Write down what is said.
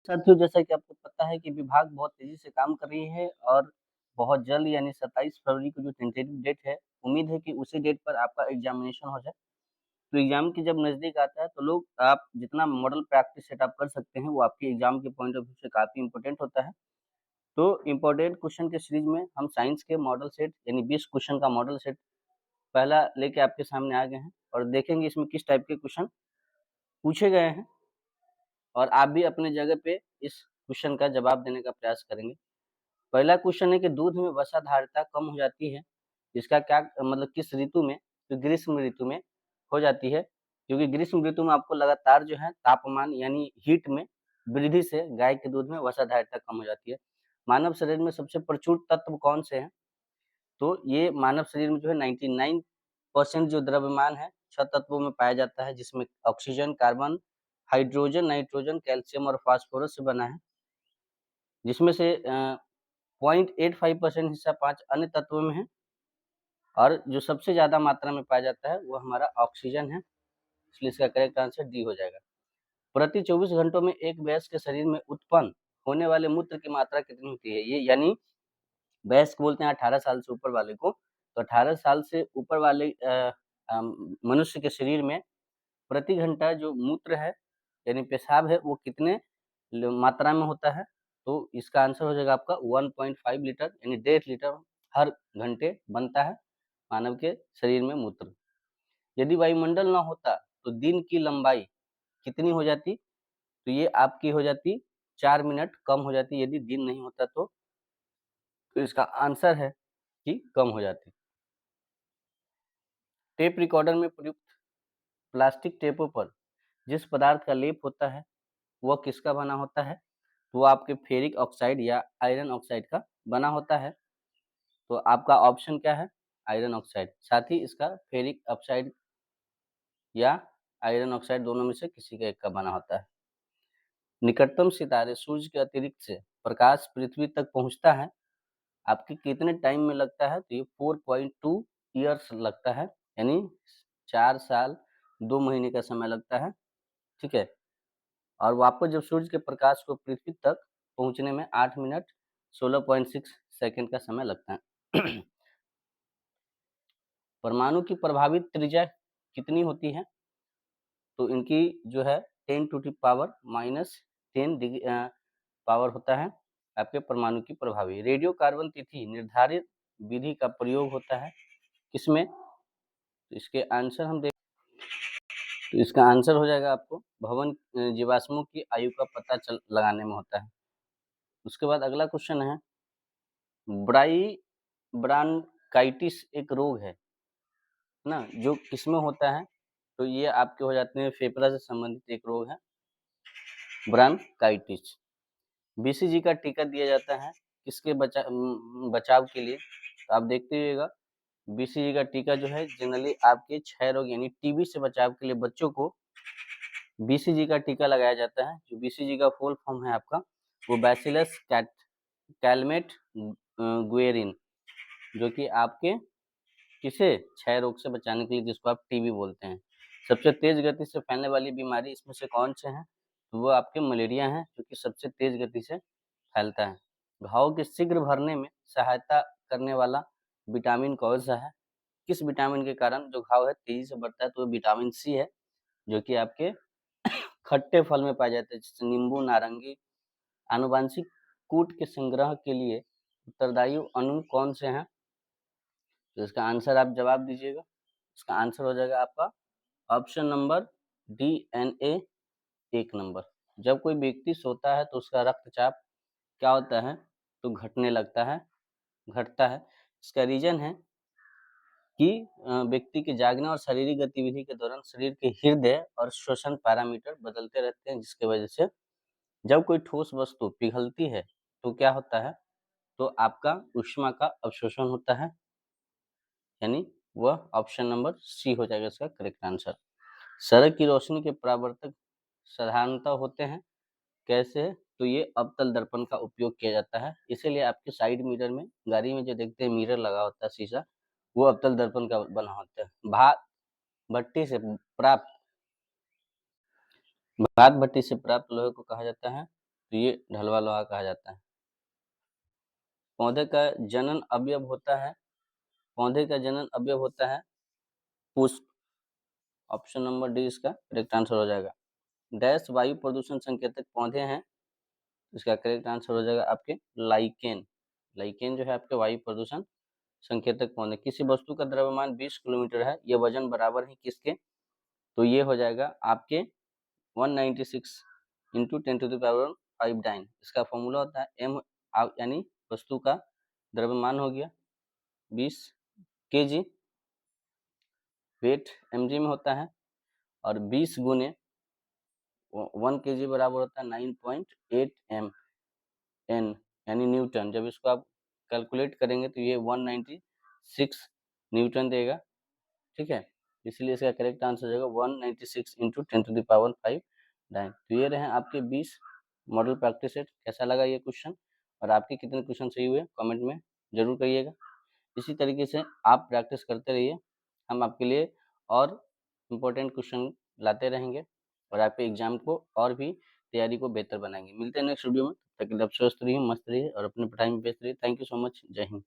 साथियों, जैसा कि आपको पता है कि विभाग बहुत तेज़ी से काम कर रही है और बहुत जल्द यानी 27 फरवरी को जो टेंटेटिव डेट है, उम्मीद है कि उसी डेट पर आपका एग्ज़ामिनेशन हो जाए। तो एग्ज़ाम की जब नज़दीक आता है तो लोग आप जितना मॉडल प्रैक्टिस सेट आप कर सकते हैं, वो आपके एग्ज़ाम के पॉइंट ऑफ व्यू से काफ़ी इम्पोर्टेंट होता है। तो इम्पोर्टेंट क्वेश्चन के सीरीज़ में हम साइंस के मॉडल सेट यानी 20 क्वेश्चन का मॉडल सेट पहला लेके आपके सामने आ गए हैं और देखेंगे इसमें किस टाइप के क्वेश्चन पूछे गए हैं और आप भी अपने जगह पे इस क्वेश्चन का जवाब देने का प्रयास करेंगे। पहला क्वेश्चन है कि दूध में वसा धारिता कम हो जाती है, इसका क्या मतलब किस ऋतु में? तो ग्रीष्म ऋतु में हो जाती है, क्योंकि ग्रीष्म ऋतु में आपको लगातार जो है तापमान यानी हीट में वृद्धि से गाय के दूध में वसा धारिता कम हो जाती है। मानव शरीर में सबसे प्रचुर तत्व कौन से हैं? तो ये मानव शरीर में जो है 99% जो द्रव्यमान है 6 तत्वों में पाया जाता है, जिसमें oxygen, carbon, hydrogen, nitrogen, calcium और फास्फोरस से बना है, जिसमें से 0.85% हिस्सा 5 अन्य तत्वों में है और जो सबसे ज़्यादा मात्रा में पाया जाता है वो हमारा ऑक्सीजन है, इसलिए इसका करेक्ट आंसर डी हो जाएगा। प्रति 24 घंटों में एक वयस्क के शरीर में उत्पन्न होने वाले मूत्र की मात्रा कितनी होती है? ये यानी वयस्क बोलते हैं 18 साल से ऊपर वाले को, तो 18 साल से ऊपर वाले मनुष्य के शरीर में प्रति घंटा जो मूत्र है यानी पेशाब है वो कितने मात्रा में होता है? तो इसका आंसर हो जाएगा आपका 1.5 लीटर यानी 1.5 लीटर हर घंटे बनता है मानव के शरीर में मूत्र। यदि वायुमंडल ना होता तो दिन की लंबाई कितनी हो जाती? तो ये आपकी हो जाती 4 मिनट कम हो जाती यदि दिन नहीं होता तो। तो इसका आंसर है कि कम हो जाती। टेप रिकॉर्डर में प्रयुक्त प्लास्टिक टेपों पर जिस पदार्थ का लेप होता है वह किसका बना होता है? वो आपके फेरिक ऑक्साइड या आयरन ऑक्साइड का बना होता है। तो आपका ऑप्शन क्या है? Iron oxide. साथ ही इसका फेरिक ऑक्साइड या आयरन ऑक्साइड दोनों में से किसी का एक का बना होता है। निकटतम सितारे सूर्य के अतिरिक्त से प्रकाश पृथ्वी तक पहुंचता है आपके कितने टाइम में लगता है? तो ये 4.2 ईयर्स लगता है, यानी 4 साल 2 महीने का समय लगता है। ठीक है, और वापस जब सूर्य के प्रकाश को पृथ्वी तक पहुंचने में 8 मिनट 16.6 सेकंड का समय लगता है। परमाणु की प्रभावित त्रिज्या कितनी होती है? तो इनकी जो है 10 to the power -10 degree power होता है आपके परमाणु की प्रभावी। रेडियो कार्बन तिथि निर्धारित विधि का प्रयोग होता है किसमें? तो इसके आंसर हम देख तो इसका आंसर हो जाएगा आपको भवन जीवाश्मों की आयु का पता चल लगाने में होता है। उसके बाद अगला क्वेश्चन है ब्राई ब्रांकाइटिस एक रोग है ना, जो किसमें होता है? तो ये आपके हो जाते हैं फेफड़ा से संबंधित एक रोग है ब्रांकाइटिस। बीसीजी का टीका दिया जाता है किसके बचाव के लिए? तो आप देखते रहिएगा बीसीजी का टीका जो है जनरली आपके क्षय रोग यानी टीबी से बचाव के लिए बच्चों को बीसीजी का टीका लगाया जाता है। जो बीसीजी का फुल फॉर्म है आपका वो बैसिलस कैलमेट गुएरिन, जो कि आपके किसे क्षय रोग से बचाने के लिए, जिसको आप टीबी बोलते हैं। सबसे तेज गति से फैलने वाली बीमारी इसमें से कौन से हैं? तो वो आपके मलेरिया हैं, जो कि सबसे तेज गति से फैलता है। घाव के शीघ्र भरने में सहायता करने वाला विटामिन कौन सा है? किस विटामिन के कारण जो घाव है तेजी से बढ़ता है? तो वो विटामिन सी है, जो कि आपके खट्टे फल में पाए जाते हैं, जैसे नींबू, नारंगी। आनुवांशिक कूट के संग्रह के लिए उत्तरदायी अणु कौन से हैं? तो इसका आंसर आप जवाब दीजिएगा। इसका आंसर हो जाएगा आपका ऑप्शन नंबर डीएनए 1 नंबर। जब कोई व्यक्ति सोता है तो उसका रक्तचाप क्या होता है? तो घटने लगता है, घटता है। इसका रीज़न है कि व्यक्ति के जागने और शारीरिक गतिविधि के दौरान शरीर के हृदय और श्वसन पैरामीटर बदलते रहते हैं, जिसकी वजह से जब कोई ठोस वस्तु पिघलती है तो क्या होता है? तो आपका ऊष्मा का अवशोषण होता है, यानी वह ऑप्शन नंबर सी हो जाएगा इसका करेक्ट आंसर। सड़क की रोशनी के परावर्तक साधारणतः होते हैं कैसे? तो ये अवतल दर्पण का उपयोग किया जाता है, इसीलिए आपके साइड मिरर में गाड़ी में जो देखते हैं मिरर लगा होता है शीशा, वो अवतल दर्पण का बना होता है। भात भट्टी से प्राप्त लोहे को कहा जाता है तो ये ढलवा लोहा कहा जाता है। पौधे का जनन अवयव होता है, पौधे का जनन अवयव होता है पुष्प। ऑप्शन नंबर डी इसका करेक्ट आंसर हो जाएगा। डैश वायु प्रदूषण संकेतक पौधे हैं, इसका करेक्ट आंसर हो जाएगा आपके लाइकेन। लाइकेन जो है आपके वायु प्रदूषण संकेतक पौधे। किसी वस्तु का द्रव्यमान 20 किलोमीटर है, ये वजन बराबर है किसके? तो ये हो जाएगा आपके 196 इंटू 10⁵ डाइन। इसका फॉर्मूला होता है एम, यानी वस्तु का द्रव्यमान हो गया 20 केजी, वेट mg में होता है, और 20 गुने 1 केजी बराबर होता है 9.8 n यानी न्यूटन। जब इसको आप कैलकुलेट करेंगे तो ये 196 न्यूटन देगा, ठीक है। इसलिए इसका करेक्ट आंसर हो जाएगा 196 इंटू 10⁵ डाइन। तो ये रहे आपके 20 मॉडल प्रैक्टिस सेट। कैसा लगा ये क्वेश्चन, और आपके कितने क्वेश्चन सही हुए कमेंट में जरूर करिएगा। इसी तरीके से आप प्रैक्टिस करते रहिए, हम आपके लिए और इम्पोर्टेंट क्वेश्चन लाते रहेंगे और आपके एग्जाम को और भी तैयारी को बेहतर बनाएंगे। मिलते हैं नेक्स्ट वीडियो में, तब तक के लिए आप स्वस्थ रहिए, मस्त रहिए और अपनी पढ़ाई में व्यस्त रहिए। Thank you so much. जय हिंद।